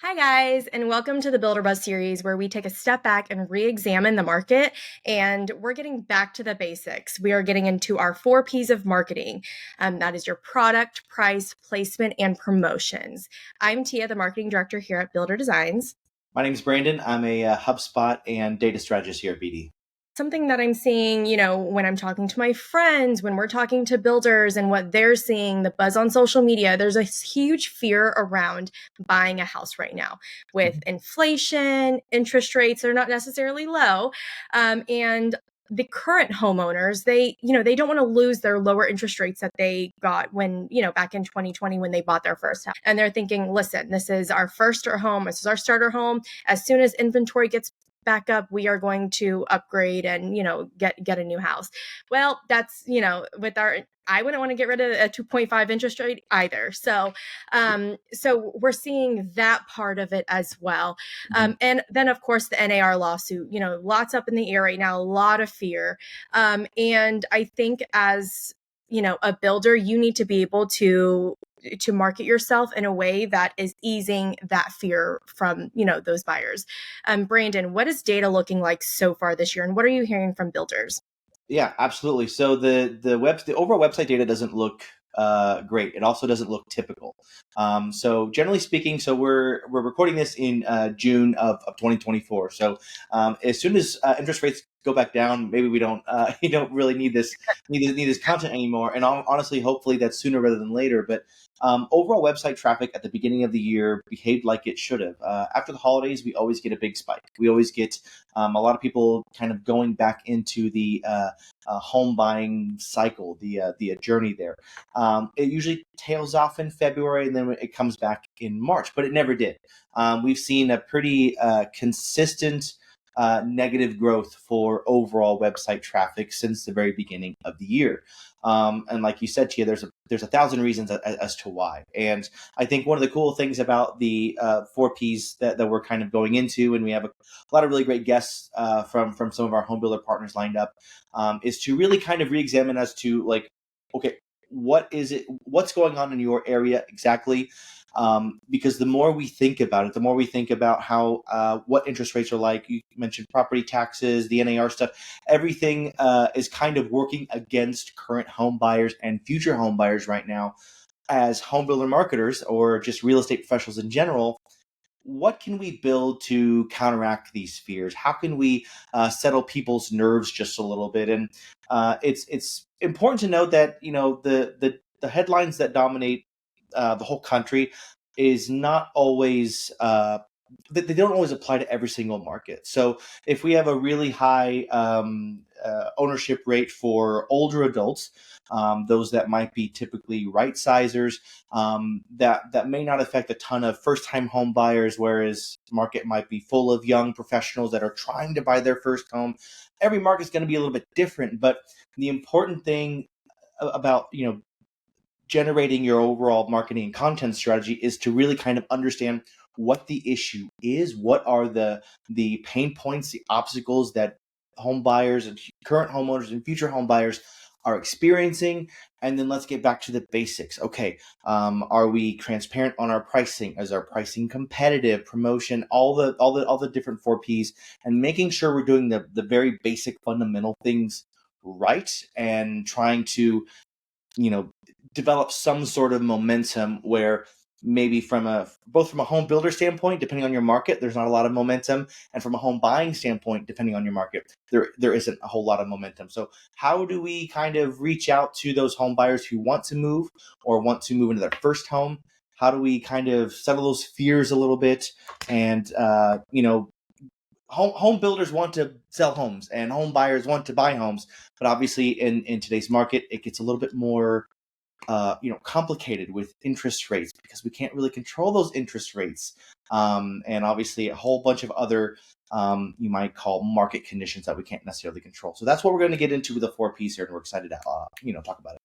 Hi, guys, and welcome to the Builder Buzz series where we take a step back and re examine the market. And we're getting back to the basics. We are getting into our 4 P's of marketing. That is your product, price, placement, and promotions. I'm Tia, the marketing director here at Builder Designs. My name is Brandon. I'm a HubSpot and data strategist here at BD. Something that I'm seeing, when I'm talking to my friends, when we're talking to builders and what they're seeing, the buzz on social media, there's a huge fear around buying a house right now with inflation, interest rates are not necessarily low. And the current homeowners, they don't want to lose their lower interest rates that they got when, back in 2020 when they bought their first house. And they're thinking, listen, this is our first home. This is our starter home. As soon as inventory gets back up, we are going to upgrade and get a new house. Well, that's with our I wouldn't want to get rid of a 2.5 interest rate either. So we're seeing that part of it as well. And then of course the NAR lawsuit, lots up in the air right now, a lot of fear. And I think as a builder, you need to be able to market yourself in a way that is easing that fear from those buyers. Brandon, what is data looking like so far this year, and what are you hearing from builders? Yeah, absolutely. So the overall website data doesn't look great. It also doesn't look typical. So generally speaking, so we're recording this in June of 2024. So as soon as interest rates go back down, maybe we don't you don't really need this content anymore. And honestly, hopefully that's sooner rather than later. But overall website traffic at the beginning of the year behaved like it should have. After the holidays, we always get a big spike. We always get a lot of people kind of going back into the home buying cycle, the journey there. It usually tails off in February and then it comes back in March, but it never did. We've seen a pretty consistent negative growth for overall website traffic since the very beginning of the year. And like you said, Tia, there's a thousand reasons as to why. And I think one of the cool things about the 4 Ps that we're kind of going into, and we have a lot of really great guests from some of our home builder partners lined up, is to really kind of re-examine as to like, okay, what's going on in your area exactly? Because the more we think about it, the more we think about how what interest rates are like. You mentioned property taxes, the NAR stuff. Everything is kind of working against current home buyers and future home buyers right now. As home builder marketers or just real estate professionals in general, what can we build to counteract these fears? How can we settle people's nerves just a little bit? And it's important to note that the headlines that dominate the whole country is not always they don't always apply to every single market. So if we have a really high ownership rate for older adults, those that might be typically right sizers, that may not affect a ton of first time home buyers, whereas the market might be full of young professionals that are trying to buy their first home. Every market's going to be a little bit different, but the important thing about generating your overall marketing and content strategy is to really kind of understand what the issue is, what are the pain points, the obstacles that home buyers and current homeowners and future home buyers are experiencing, and then let's get back to the basics. Okay, are we transparent on our pricing? Is our pricing competitive? Promotion, all the different 4 Ps, and making sure we're doing the very basic fundamental things right, and trying to you know develop some sort of momentum where maybe both from a home builder standpoint, depending on your market, there's not a lot of momentum, and from a home buying standpoint, depending on your market, there isn't a whole lot of momentum. So how do we kind of reach out to those home buyers who want to move or want to move into their first home? How do we kind of settle those fears a little bit? And home builders want to sell homes and home buyers want to buy homes, but obviously in today's market, it gets a little bit more complicated with interest rates because we can't really control those interest rates, and obviously a whole bunch of other you might call market conditions that we can't necessarily control. So that's what we're going to get into with the 4 Ps here, and we're excited to talk about it.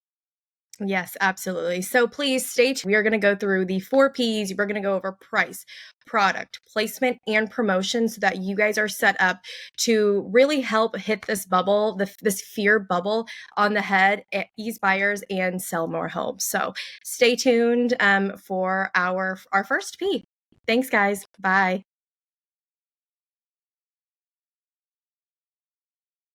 Yes, absolutely. So please stay tuned. We are going to go through the 4 Ps. We're going to go over price, product, placement, and promotion so that you guys are set up to really help hit this bubble, this fear bubble on the head, ease buyers, and sell more homes. So stay tuned for our first P. Thanks, guys. Bye.